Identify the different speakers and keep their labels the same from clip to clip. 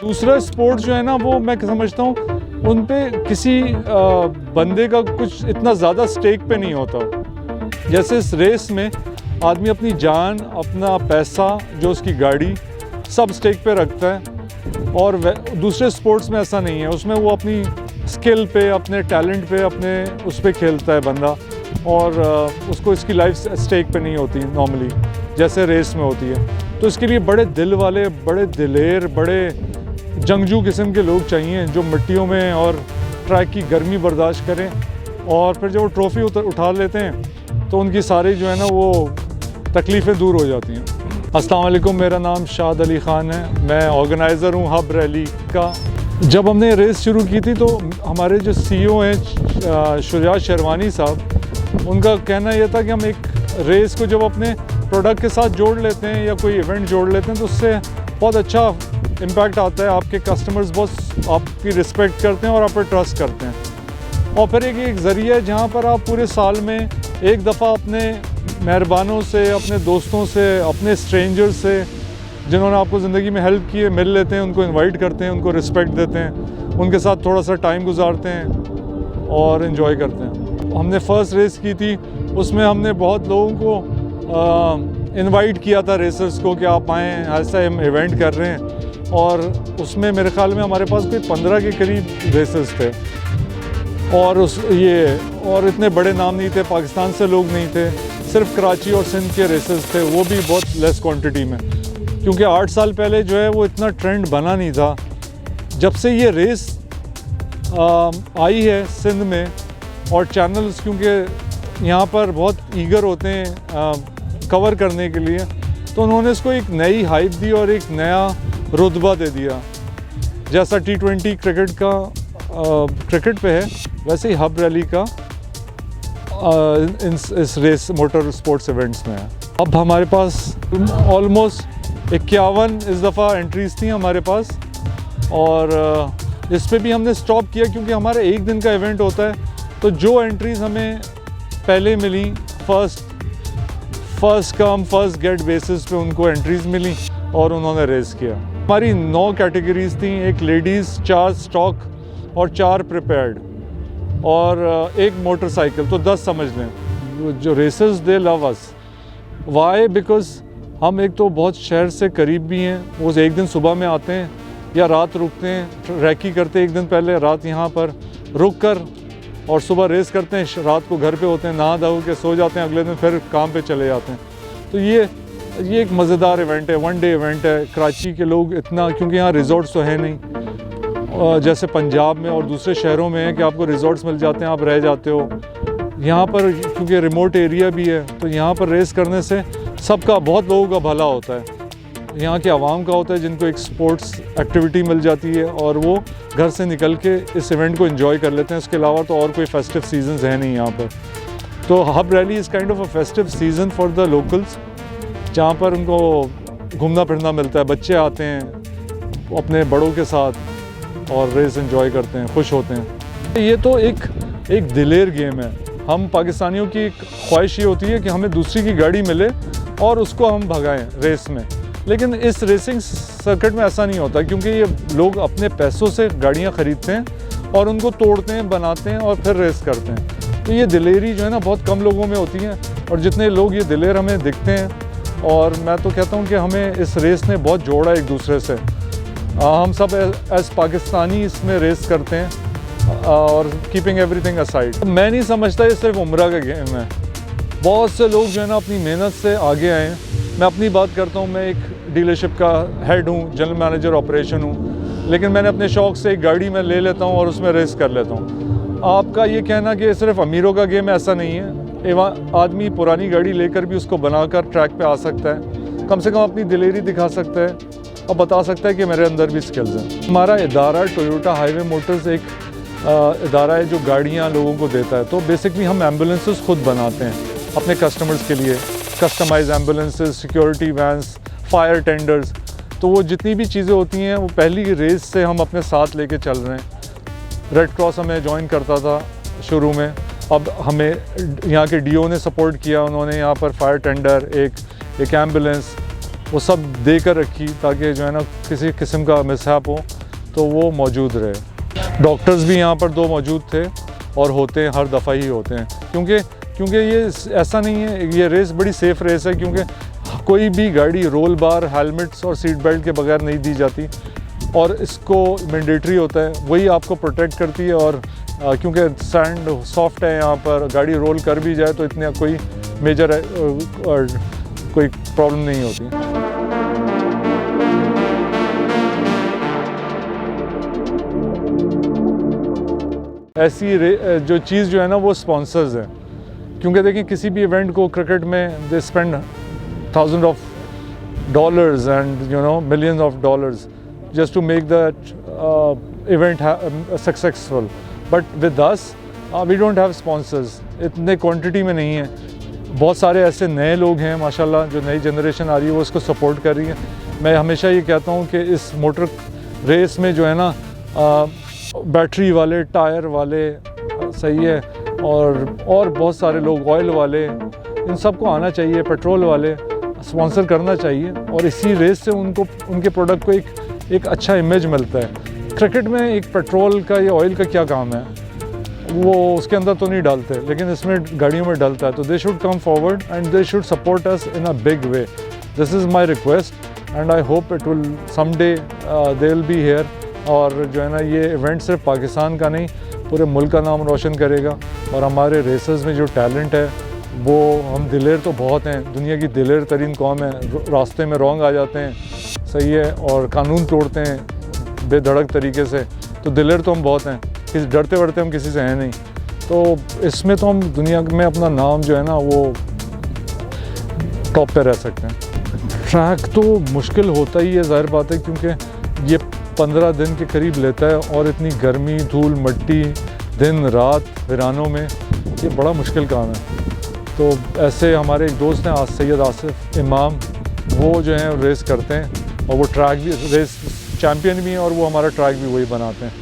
Speaker 1: दूसरा स्पोर्ट जो है ना वो मैं समझता हूँ उन पे किसी बंदे का कुछ इतना ज़्यादा स्टेक पे नहीं होता। जैसे इस रेस में आदमी अपनी जान, अपना पैसा, जो उसकी गाड़ी, सब स्टेक पे रखता है। और दूसरे स्पोर्ट्स में ऐसा नहीं है, उसमें वो अपनी स्किल पे, अपने टैलेंट पे, अपने उस पे खेलता है बंदा, और उसको इसकी लाइफ स्टेक पे नहीं होती नॉर्मली जैसे रेस में होती है। तो इसके लिए बड़े दिल वाले, बड़े दिलेर, बड़े जंगजू किस्म के लोग चाहिए जो मिट्टियों में और ट्रैक की गर्मी बर्दाश्त करें, और फिर जब वो ट्रॉफ़ी उठा लेते हैं तो उनकी सारी जो है ना वो तकलीफ़ें दूर हो जाती हैं। अस्सलाम वालेकुम, मेरा नाम शाद अली ख़ान है, मैं ऑर्गेनाइज़र हूँ हब रैली का। जब हमने रेस शुरू की थी तो हमारे जो CEO हैं शुजा शेरवानी साहब, उनका कहना यह था कि हम एक रेस को जब अपने प्रोडक्ट के साथ जोड़ लेते हैं या कोई इवेंट जोड़ लेते हैं तो उससे बहुत अच्छा इम्पैक्ट आता है। आपके कस्टमर्स बहुत आपकी रिस्पेक्ट करते हैं और आप पर ट्रस्ट करते हैं। और फिर एक ज़रिया है जहाँ पर आप पूरे साल में एक दफ़ा अपने मेहरबानों से, अपने दोस्तों से, अपने स्ट्रेंजर्स से जिन्होंने आपको ज़िंदगी में हेल्प की है मिल लेते हैं, उनको इनवाइट करते हैं, उनको रिस्पेक्ट देते हैं, उनके साथ थोड़ा सा टाइम गुजारते हैं और इन्जॉय करते हैं। हमने फ़र्स्ट रेस की थी, उसमें हमने बहुत लोगों को इनवाइट किया था, रेसर्स को, कि आप आएँ, ऐसा हम इवेंट कर रहे हैं। और उसमें मेरे ख़्याल में हमारे पास कोई 15 के करीब रेसर्स थे, और इतने बड़े नाम नहीं थे, पाकिस्तान से लोग नहीं थे, सिर्फ कराची और सिंध के रेसर्स थे, वो भी बहुत लेस क्वांटिटी में, क्योंकि 8 साल पहले जो है वो इतना ट्रेंड बना नहीं था। जब से ये रेस आई है सिंध में, और चैनल्स क्योंकि यहाँ पर बहुत ईगर होते हैं कवर करने के लिए, तो उन्होंने इसको एक नई हाइप दी और एक नया रुतबा दे दिया। जैसा T20 क्रिकेट का क्रिकेट पे है, वैसे ही हब रैली का इस रेस मोटर स्पोर्ट्स इवेंट्स में है। अब हमारे पास ऑलमोस्ट 51 इस दफ़ा एंट्रीज़ थी हमारे पास, और इस पे भी हमने स्टॉप किया क्योंकि हमारा एक दिन का इवेंट होता है। तो जो एंट्रीज़ हमें पहले मिली, first come first get basis पे उनको एंट्रीज़ मिली और उन्होंने रेस किया। हमारी 9 कैटेगरीज़ थी, एक लेडीज़, 4 स्टॉक और 4 प्रिपेयर्ड, और एक मोटरसाइकिल, तो 10 समझ लें। जो racers they love us, why? Because हम एक तो बहुत शहर से करीब भी हैं, वो एक दिन सुबह में आते हैं या रात रुकते हैं, रैकी करते हैं एक दिन पहले, रात यहाँ पर रुक कर, और सुबह रेस करते हैं, रात को घर पे होते हैं, नहा धो के सो जाते हैं, अगले दिन फिर काम पे चले जाते हैं। तो ये एक मज़ेदार इवेंट है, 1 डे इवेंट है। कराची के लोग इतना, क्योंकि यहाँ रिज़ॉर्ट्स तो है नहीं जैसे पंजाब में और दूसरे शहरों में है कि आपको रिज़ॉर्ट्स मिल जाते हैं, आप रह जाते हो। यहाँ पर क्योंकि रिमोट एरिया भी है, तो यहाँ पर रेस करने से सबका, बहुत लोगों का भला होता है। यहाँ के आवाम का होता है जिनको एक स्पोर्ट्स एक्टिविटी मिल जाती है और वो घर से निकल के इस इवेंट को एंजॉय कर लेते हैं। इसके अलावा तो और कोई फेस्टिव सीजन्स है नहीं यहाँ पर। तो hub rally is kind of a festive season for the locals, जहाँ पर उनको घूमना फिरना मिलता है। बच्चे आते हैं अपने बड़ों के साथ और रेस एंजॉय करते हैं, खुश होते हैं। ये तो एक दिलेर गेम है। हम पाकिस्तानियों की ख्वाहिश ये होती है कि हमें दूसरी की गाड़ी मिले और उसको हम भगाएं रेस में, लेकिन इस रेसिंग सर्किट में ऐसा नहीं होता, क्योंकि ये लोग अपने पैसों से गाड़ियाँ ख़रीदते हैं और उनको तोड़ते हैं, बनाते हैं और फिर रेस करते हैं। तो ये दिलेरी जो है ना बहुत कम लोगों में होती है, और जितने लोग ये दिलेर हमें दिखते हैं, और मैं तो कहता हूँ कि हमें इस रेस ने बहुत जोड़ा एक दूसरे से। हम सब एज पाकिस्तानी इसमें रेस करते हैं, और कीपिंग एवरीथिंग असाइड। मैं नहीं समझता ये सिर्फ उम्रा का गेम है। बहुत से लोग जो है ना अपनी मेहनत से आगे आए हैं। मैं अपनी बात करता हूँ, मैं एक डीलरशिप का हेड हूँ, जनरल मैनेजर ऑपरेशन हूँ, लेकिन मैंने अपने शौक़ से एक गाड़ी में ले लेता हूँ और उसमें रेस कर लेता हूँ। आपका ये कहना कि सिर्फ अमीरों का गेम, ऐसा नहीं है। आदमी पुरानी गाड़ी लेकर भी उसको बनाकर ट्रैक पे आ सकता है, कम से कम अपनी दिलेरी दिखा सकता है और बता सकता है कि मेरे अंदर भी स्किल्स हैं। हमारा इदारा टोयोटा हाईवे मोटर्स एक इदारा है जो गाड़ियाँ लोगों को देता है। तो बेसिकली हम एम्बुलेंसेस खुद बनाते हैं अपने कस्टमर्स के लिए, customize ambulances, security vans, fire tenders. तो वो जितनी भी चीज़ें होती हैं वो पहली रेस से हम अपने साथ लेके चल रहे हैं। रेड क्रॉस हमें ज्वाइन करता था शुरू में, अब हमें यहाँ के DO ने सपोर्ट किया, उन्होंने यहाँ पर फायर टेंडर, एक एम्बुलेंस, वो सब दे कर रखी ताकि जो है ना किसी किस्म का मिसहैप हो तो वो मौजूद रहे। डॉक्टर्स भी यहाँ पर 2 मौजूद थे और होते हैं, हर दफ़ा ही होते हैं, क्योंकि ये ऐसा नहीं है, ये रेस बड़ी सेफ़ रेस है, क्योंकि कोई भी गाड़ी रोल बार, हेलमेट्स और सीट बेल्ट के बगैर नहीं दी जाती और इसको मैंडेटरी होता है, वही आपको प्रोटेक्ट करती है। और क्योंकि सैंड सॉफ्ट है यहाँ पर, गाड़ी रोल कर भी जाए तो इतनी कोई मेजर कोई प्रॉब्लम नहीं होती। ऐसी जो चीज़ जो है ना वो स्पॉन्सर्स हैं, क्योंकि देखिए किसी भी इवेंट को क्रिकेट में they spend $1000s of dollars and millions of dollars just to make that event successful. But with us, we don't have sponsors. इतने क्वांटिटी में नहीं है। बहुत सारे ऐसे नए लोग हैं माशाल्लाह, जो नई जनरेशन आ रही है वो इसको सपोर्ट कर रही है। मैं हमेशा ये कहता हूँ कि इस मोटर रेस में जो है ना बैटरी वाले, टायर वाले सही है, और बहुत सारे लोग, ऑयल वाले, इन सबको आना चाहिए, पेट्रोल वाले स्पॉन्सर करना चाहिए, और इसी रेस से उनको उनके प्रोडक्ट को एक अच्छा इमेज मिलता है। क्रिकेट में एक पेट्रोल का या ऑयल का क्या काम है, वो उसके अंदर तो नहीं डालते, लेकिन इसमें गाड़ियों में डलता है। तो they should come forward and they should support us in a big way. This is my request and I hope it will someday they will be here. और जो है ना ये इवेंट सिर्फ पाकिस्तान का नहीं, पूरे मुल्क का नाम रोशन करेगा। और हमारे रेसर्स में जो टैलेंट है वो, हम दिलेर तो बहुत हैं, दुनिया की दिलेर तरीन कौम है, रास्ते में रॉन्ग आ जाते हैं सही है, और कानून तोड़ते हैं बेधड़क तरीके से, तो दिलेर तो हम बहुत हैं, किसी डरते वरते हम किसी से हैं नहीं। तो इसमें तो हम दुनिया में अपना नाम जो है ना वो टॉप पे रह सकते हैं। ट्रैक तो मुश्किल होता ही है, ज़ाहिर बात है, क्योंकि ये 15 दिन के करीब लेता है, और इतनी गर्मी, धूल, मिट्टी, दिन रात वीरानों में, ये बड़ा मुश्किल काम है। तो ऐसे हमारे एक दोस्त हैं सैयद आसिफ इमाम, वो जो हैं रेस करते हैं, और वो ट्रैक भी रेस चैम्पियन भी हैं, और वो हमारा ट्रैक भी वही बनाते हैं।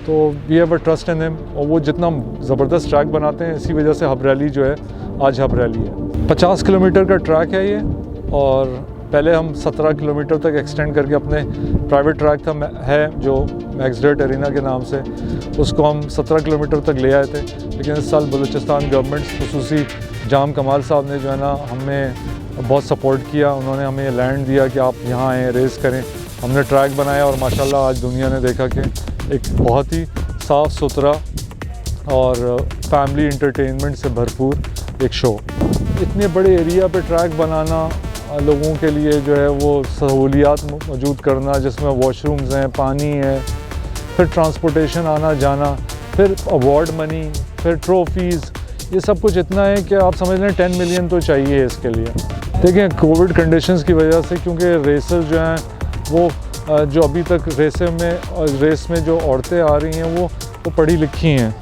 Speaker 1: तो we have a trust in him, और वो जितना ज़बरदस्त ट्रैक बनाते हैं, इसी वजह से हब रैली जो है आज हब रैली है। 50 किलोमीटर का ट्रैक है ये, और पहले हम 17 किलोमीटर तक एक्सटेंड करके अपने प्राइवेट ट्रैक था है जो मैक्सडेट एरिना के नाम से, उसको हम 17 किलोमीटर तक ले आए थे। लेकिन इस साल बलूचिस्तान गवर्नमेंट, खुसूसी जाम कमाल साहब ने जो है ना हमें बहुत सपोर्ट किया, उन्होंने हमें लैंड दिया कि आप यहाँ आएँ, रेस करें। हमने ट्रैक बनाया, और माशाल्लाह आज दुनिया ने देखा कि एक बहुत ही साफ़ सुथरा और फैमिली इंटरटेनमेंट से भरपूर एक शो। इतने बड़े एरिया पे ट्रैक बनाना, लोगों के लिए जो है वो सहूलियात मौजूद करना, जिसमें वॉशरूम्स हैं, पानी है, फिर ट्रांसपोर्टेशन आना जाना, फिर अवार्ड मनी, फिर ट्रॉफीज़, ये सब कुछ इतना है कि आप समझ लें 10 मिलियन तो चाहिए इसके लिए। देखिए कोविड कंडीशंस की वजह से, क्योंकि रेसर जो हैं वो जो अभी तक रेस में जो औरतें आ रही हैं वो पढ़ी लिखी हैं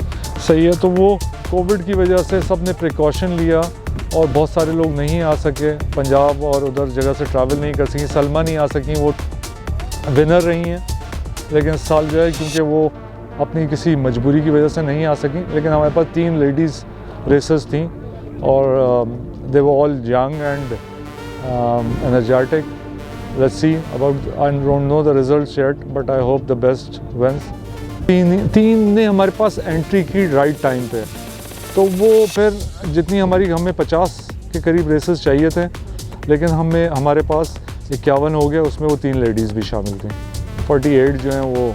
Speaker 1: सही है, तो वो कोविड की वजह से सब ने प्रिकॉशन लिया, और बहुत सारे लोग नहीं आ सके, पंजाब और उधर जगह से ट्रैवल नहीं कर सकी। सलमा नहीं आ सकी, वो विनर रही हैं, लेकिन इस साल जो है क्योंकि वो अपनी किसी मजबूरी की वजह से नहीं आ सकी, लेकिन हमारे पास 3 लेडीज़ रेसर्स थी, और they were all young and energetic. Let's see about, I don't know the results yet, but I hope the best wins. तीन ने हमारे पास एंट्री की राइट टाइम पे, तो वो फिर जितनी हमें 50 के करीब रेसेस चाहिए थे, लेकिन हमारे पास 51 हो गए, उसमें वो 3 लेडीज़ भी शामिल थी। 48 जो हैं वो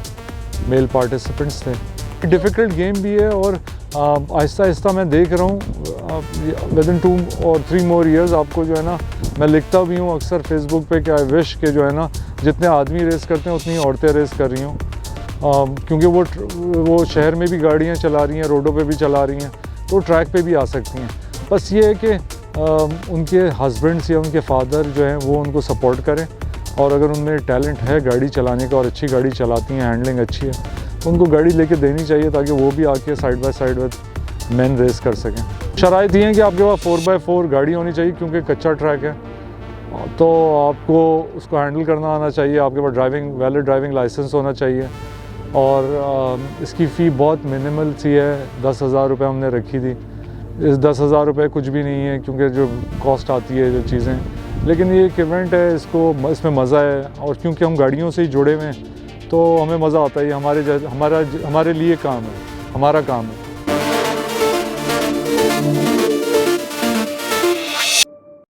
Speaker 1: मेल पार्टिसिपेंट्स थे। डिफ़िकल्ट गेम भी है, और आहिस्ता आहिस्ता मैं देख रहा हूँ विदिन 2 और 3 मोर ईयर्स आपको जो है ना, मैं लिखता भी हूँ अक्सर फेसबुक पे कि आई विश के जो है ना जितने आदमी रेस करते हैं उतनी औरतें रेस कर रही हों, क्योंकि वो शहर में भी गाड़ियाँ चला रही हैं, रोडों पे भी चला रही हैं, तो ट्रैक पे भी आ सकती हैं। बस ये है कि उनके हस्बैंड्स या उनके फादर जो हैं वो उनको सपोर्ट करें, और अगर उनमें टैलेंट है गाड़ी चलाने का और अच्छी गाड़ी चलाती हैं, हैंडलिंग अच्छी है, तो उनको गाड़ी लेके देनी चाहिए ताकि वो भी आके side by side with man race कर सकें। शराइत ये हैं कि आपके पास 4x4 गाड़ी होनी चाहिए, क्योंकि कच्चा ट्रैक है, तो आपको उसको हैंडल करना आना चाहिए, आपके पास वैलिड ड्राइविंग लाइसेंस होना चाहिए, और इसकी फ़ी बहुत मिनिमल सी है, 10,000 रुपये हमने रखी थी। इस 10,000 रुपये कुछ भी नहीं है, क्योंकि जो कॉस्ट आती है जो चीज़ें, लेकिन ये एक इवेंट है, इसमें मज़ा है, और क्योंकि हम गाड़ियों से ही जुड़े हुए हैं तो हमें मज़ा आता है। ये हमारे लिए काम है, हमारा काम है।